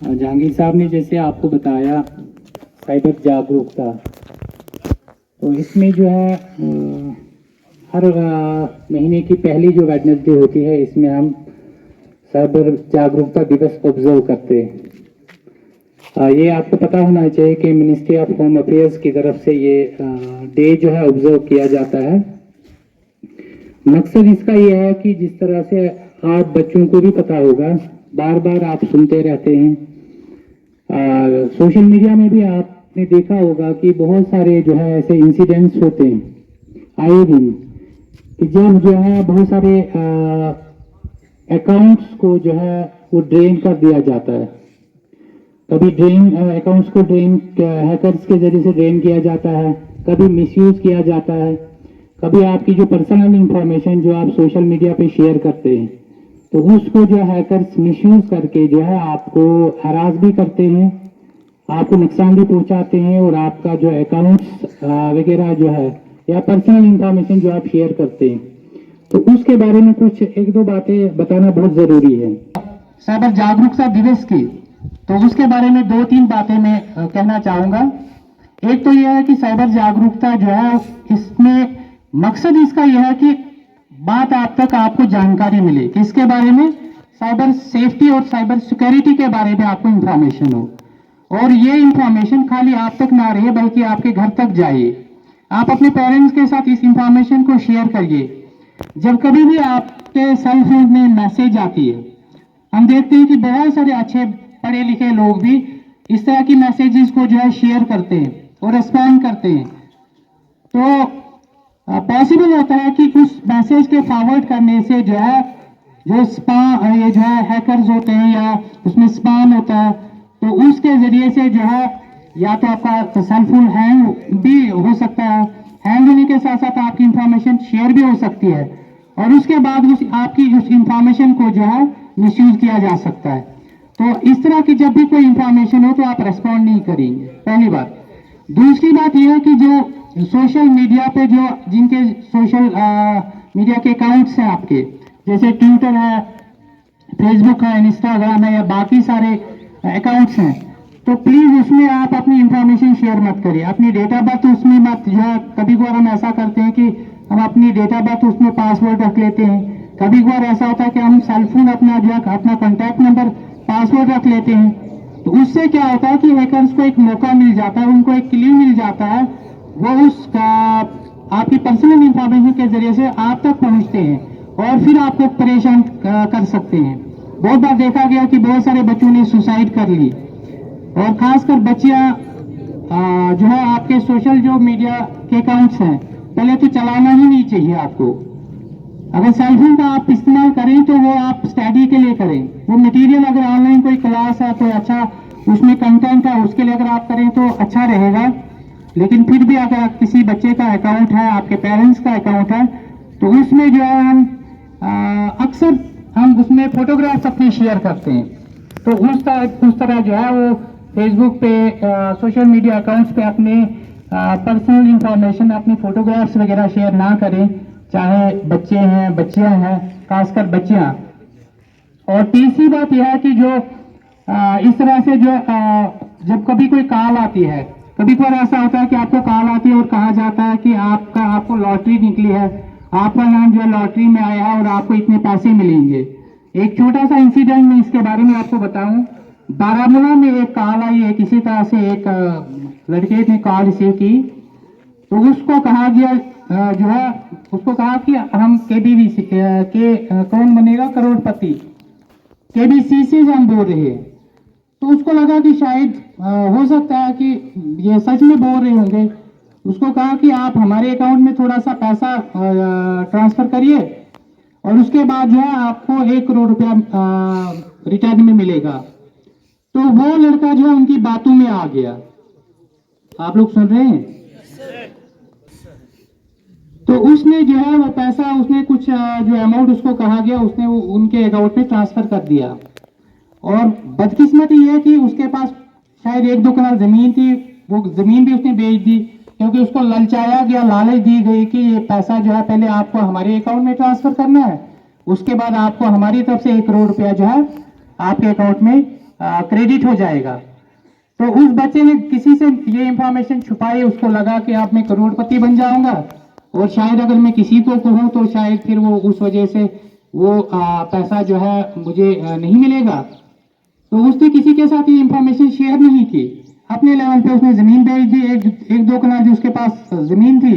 जहांगीर साहब ने जैसे आपको बताया साइबर जागरूकता, तो इसमें जो है हर महीने की पहली जो वेडनेसडे होती है, इसमें हम साइबर जागरूकता दिवस ऑब्जर्व करते हैं। ये आपको पता होना चाहिए कि मिनिस्ट्री ऑफ होम अफेयर्स की तरफ से ये डे जो है ऑब्जर्व किया जाता है। मकसद इसका ये है कि जिस तरह से आप बच्चों को भी पता होगा, बार बार आप सुनते रहते हैं, सोशल मीडिया में भी आपने देखा होगा कि बहुत सारे जो है ऐसे इंसिडेंट्स होते हैं आए दिन, कि जब जो है बहुत सारे अकाउंट्स को जो है वो ड्रेन कर दिया जाता है। कभी ड्रेन अकाउंट्स को ड्रेन हैकर्स के जरिए से ड्रेन किया जाता है, कभी मिसयूज किया जाता है, कभी आपकी जो पर्सनल इंफॉर्मेशन जो आप सोशल मीडिया पे शेयर करते हैं, तो उसको जो हैकर्स मिसयूज करके जो है आपको हरास भी करते हैं, आपको नुकसान भी पहुंचाते हैं, और आपका जो अकाउंट्स वगैरह जो है या पर्सनल इंफॉर्मेशन जो आप शेयर करते हैं, तो उसके बारे में कुछ एक दो बातें बताना बहुत जरूरी है। साइबर जागरूकता दिवस की, तो उसके बारे में दो तीन बातें मैं कहना चाहूंगा। एक तो यह है कि साइबर जागरूकता जो है, इसमें मकसद इसका यह है कि बात आप तक आपको जानकारी मिले, किसके बारे में, साइबर सेफ्टी और साइबर सिक्योरिटी के बारे में आपको इंफॉर्मेशन हो, और ये इंफॉर्मेशन खाली आप तक ना रहे बल्कि आपके घर तक जाए। आप अपने पेरेंट्स के साथ इस इंफॉर्मेशन को शेयर करिए। जब कभी भी आपके सेल फोन में मैसेज आती है, हम देखते हैं कि बहुत सारे अच्छे पढ़े लिखे लोग भी इस तरह की मैसेजेस को जो है शेयर करते हैं और रिस्पॉन्ड करते हैं। तो पॉसिबल होता है कि उस मैसेज के फॉरवर्ड करने से जो है, जो स्पैम, ये जो है हैकर्स होते हैं या उसमें स्पैम होता है, तो उसके जरिए से जो है या तो आपका सेल फोन हैंग भी हो सकता है, हैंग होने के साथ साथ आपकी इंफॉर्मेशन शेयर भी हो सकती है, और उसके बाद आपकी उस इंफॉर्मेशन को जो है मिसयूज किया जा सकता है। तो इस तरह की जब भी कोई इंफॉर्मेशन हो तो आप रेस्पॉन्ड नहीं करेंगे, पहली बात। दूसरी बात यह है कि जो सोशल मीडिया पे जो जिनके सोशल मीडिया के अकाउंट्स हैं आपके, जैसे ट्विटर है, फेसबुक है, इंस्टाग्राम है, या बाकी सारे अकाउंट्स हैं, तो प्लीज उसमें आप अपनी इंफॉर्मेशन शेयर मत करिए। अपनी डेट ऑफ बर्थ उसमें मत, जो है कभी कभार हम ऐसा करते हैं कि हम अपनी डेट ऑफ बर्थ उसमें पासवर्ड रख लेते हैं। कभी कभार ऐसा होता है कि हम सेल फोन अपना जो है अपना कॉन्टैक्ट नंबर पासवर्ड रख लेते हैं। तो उससे क्या होता है कि हैकर्स को एक मौका मिल जाता है, उनको एक क्लू मिल जाता है, वो उसका आपकी पर्सनल इंफॉर्मेशन के जरिए से आप तक पहुंचते हैं और फिर आपको परेशान कर सकते हैं। बहुत बार देखा गया कि बहुत सारे बच्चों ने सुसाइड कर ली, और खासकर बच्चियां जो है आपके सोशल जो मीडिया के अकाउंट्स हैं, पहले तो चलाना ही नहीं चाहिए आपको। अगर सेल फोन का आप इस्तेमाल करें तो वो आप स्टडी के लिए करें, वो मटेरियल अगर ऑनलाइन कोई क्लास है, कोई अच्छा उसमें कंटेंट है, उसके लिए अगर आप करें तो अच्छा रहेगा। लेकिन फिर भी अगर किसी बच्चे का अकाउंट है, आपके पेरेंट्स का अकाउंट है, तो उसमें जो है हम अक्सर हम उसमें फोटोग्राफ्स अपने शेयर करते हैं, तो उस तरह जो है वो फेसबुक पे, सोशल मीडिया अकाउंट्स पे अपने पर्सनल इंफॉर्मेशन, अपनी फोटोग्राफ्स वगैरह शेयर ना करें, चाहे बच्चे हैं, बच्चियां हैं, खासकर बच्चियां। और तीसरी बात यह है कि जो इस तरह से जो जब कभी कोई कॉल आती है, कभी कभार ऐसा होता है कि आपको कॉल आती है और कहा जाता है कि आपको लॉटरी निकली है, आपका नाम जो है लॉटरी में आया है और आपको इतने पैसे मिलेंगे। एक छोटा सा इंसिडेंट मैं इसके बारे में आपको बताऊं। बारामूला में एक कॉल आई है, किसी तरह से एक लड़के ने कॉल रिसीव की, तो उसको कहा गया जो है, उसको कहा कि हम केबीसी के कौन बनेगा करोड़पति, केबीसी से हम बोल रहे हैं। तो उसको लगा कि शायद हो सकता है कि ये सच में बोल रहे होंगे। उसको कहा कि आप हमारे अकाउंट में थोड़ा सा पैसा ट्रांसफर करिए, और उसके बाद जो है आपको 1 करोड़ रुपया रिटर्न में मिलेगा। तो वो लड़का जो है उनकी बातों में आ गया। आप लोग सुन रहे हैं? तो उसने जो है वो पैसा, उसने कुछ जो अमाउंट उसको कहा गया, उसने वो उनके अकाउंट में ट्रांसफर कर दिया। और बदकिस्मती ये है कि उसके पास शायद 1-2 कनाल जमीन थी, वो जमीन भी उसने बेच दी, क्योंकि उसको ललचाया गया, लालच दी गई कि ये पैसा जो है पहले आपको हमारे अकाउंट में ट्रांसफर करना है, उसके बाद आपको हमारी तरफ से 1 करोड़ रुपया जो है आपके अकाउंट में क्रेडिट हो जाएगा। तो उस बच्चे ने किसी से ये इंफॉर्मेशन छुपाई, उसको लगा कि आप मैं करोड़पति बन जाऊंगा, और शायद अगर मैं किसी को कहूँ तो शायद फिर वो उस वजह से वो पैसा जो है मुझे नहीं मिलेगा। तो उसने किसी के साथ ये इंफॉर्मेशन शेयर नहीं की, अपने लेवल पे उसने जमीन बेच दी। एक दो कनाल जो उसके पास जमीन थी,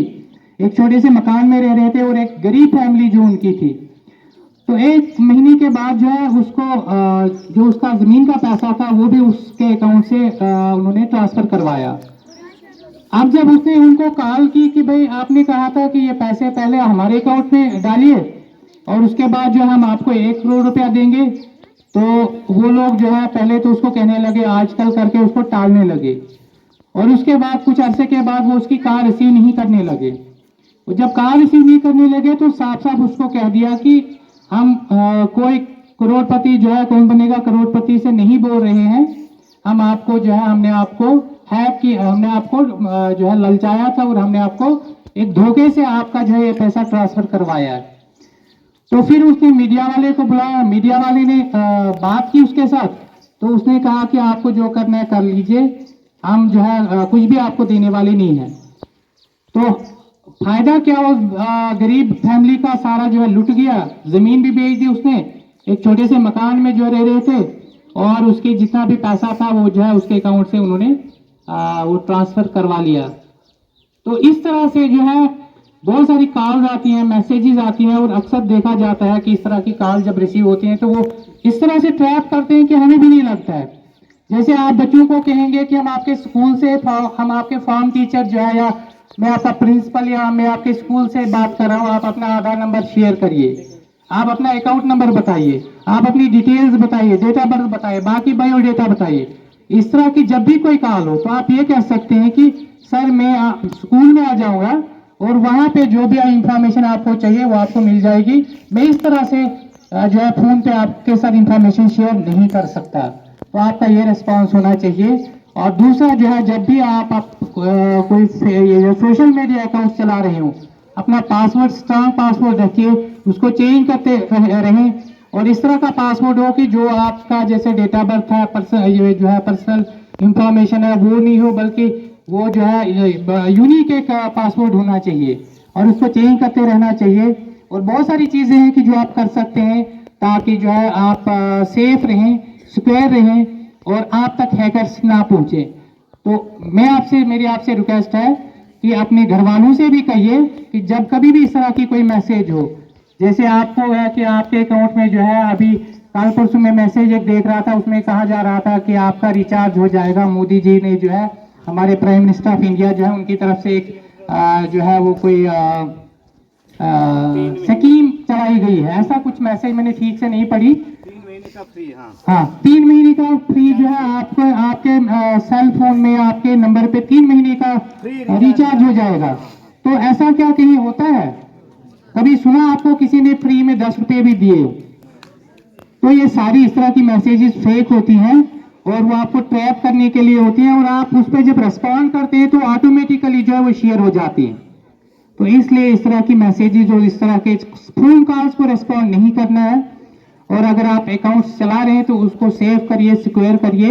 एक छोटे से मकान में रह रहे थे, और एक गरीब फैमिली जो उनकी थी। तो 1 महीने के बाद जो है उसको जो उसका जमीन का पैसा था वो भी उसके अकाउंट से उन्होंने ट्रांसफर करवाया। अब जब उसने उनको कॉल की कि भाई आपने कहा था कि ये पैसे पहले हमारे अकाउंट में डालिए और उसके बाद जो है हम आपको 1 करोड़ रुपया देंगे, तो वो लोग जो है पहले तो उसको कहने लगे आजकल करके उसको टालने लगे, और उसके बाद कुछ अरसे के बाद वो उसकी कार रिसीव नहीं करने लगे। और जब कार रिसीव नहीं करने लगे तो साफ साफ उसको कह दिया कि हम कोई करोड़पति जो है कौन बनेगा करोड़पति से नहीं बोल रहे हैं, हम आपको जो है हमने आपको हैक की, हमने आपको जो है ललचाया था, और हमने आपको एक धोखे से आपका जो है ये पैसा ट्रांसफर करवाया है। तो फिर उसने मीडिया वाले को बुलाया, मीडिया वाले ने बात की उसके साथ, तो उसने कहा कि आपको जो करना है कर लीजिए, हम जो है कुछ भी आपको देने वाले नहीं है। तो फायदा क्या, उस गरीब फैमिली का सारा जो है लुट गया, जमीन भी बेच दी उसने, एक छोटे से मकान में जो रह रहे थे, और उसके जितना भी पैसा था वो जो है उसके अकाउंट से उन्होंने वो ट्रांसफर करवा लिया। तो इस तरह से जो है बहुत सारी कॉल्स आती हैं, मैसेजेस आती हैं, और अक्सर देखा जाता है कि इस तरह की कॉल जब रिसीव होती हैं तो वो इस तरह से ट्रैप करते हैं कि हमें भी नहीं लगता है। जैसे आप बच्चों को कहेंगे कि हम आपके स्कूल से, हम आपके फॉर्म टीचर जो है, या मैं आपका प्रिंसिपल, या मैं आपके स्कूल से बात कर रहा हूँ, आप अपना आधार नंबर शेयर करिए, आप अपना अकाउंट नंबर बताइए, आप अपनी डिटेल्स बताइए, डेट ऑफ बर्थ बताइए, बाकी बायोडेटा बताइए। इस तरह की जब भी कोई कॉल हो तो आप ये कह सकते हैं कि सर मैं स्कूल में आ जाऊंगा और वहां पे जो भी इंफॉर्मेशन आपको चाहिए वो आपको मिल जाएगी। मैं इस तरह से जो है फोन पे आपके साथ इंफॉर्मेशन शेयर नहीं कर सकता। तो आपका ये रिस्पॉन्स होना चाहिए। और दूसरा जो है, जब भी आप कोई सोशल मीडिया अकाउंट चला रहे हो, अपना पासवर्ड स्ट्रांग पासवर्ड रखिए, उसको चेंज करते रहें, और इस तरह का पासवर्ड हो कि जो आपका जैसे डेट ऑफ बर्थ है, पर्सनल जो है पर्सनल इंफॉर्मेशन है वो नहीं हो, बल्कि वो जो है यूनिक एक पासवर्ड होना चाहिए, और उसको चेंज करते रहना चाहिए। और बहुत सारी चीजें हैं कि जो आप कर सकते हैं ताकि जो है आप सेफ रहें, सिक्योर रहें, और आप तक हैकर्स ना पहुंचे। तो मेरी आपसे रिक्वेस्ट है कि अपने घर वालों से भी कहिए कि जब कभी भी इस तरह की कोई मैसेज हो, जैसे आपको है कि आपके अकाउंट में जो है अभी कल परसों में मैसेज एक देख रहा था, उसमें कहा जा रहा था कि आपका रिचार्ज हो जाएगा। मोदी जी ने जो है, हमारे प्राइम मिनिस्टर ऑफ इंडिया जो है, उनकी तरफ से एक जो है वो कोई स्कीम चलाई गई है, ऐसा कुछ मैसेज मैंने ठीक से नहीं पढ़ी। 3 महीने का फ्री, हाँ 3 महीने का फ्री जो है आपको आपके सेल फोन में आपके नंबर पे 3 महीने का रिचार्ज हो जाएगा। तो ऐसा क्या कहीं होता है? कभी सुना आपको किसी ने फ्री में 10 रुपए भी दिए? तो ये सारी इस तरह की मैसेजेस फेक होती हैं, और वो आपको ट्रैप करने के लिए होती हैं, और आप उस पर जब रेस्पॉन्ड करते हैं तो ऑटोमेटिकली जो है वो शेयर हो जाती हैं। तो इसलिए इस तरह की मैसेजेस और इस तरह के फोन कॉल्स को रेस्पॉन्ड नहीं करना है। और अगर आप अकाउंट्स चला रहे हैं तो उसको सेव करिए, सिक्योर करिए।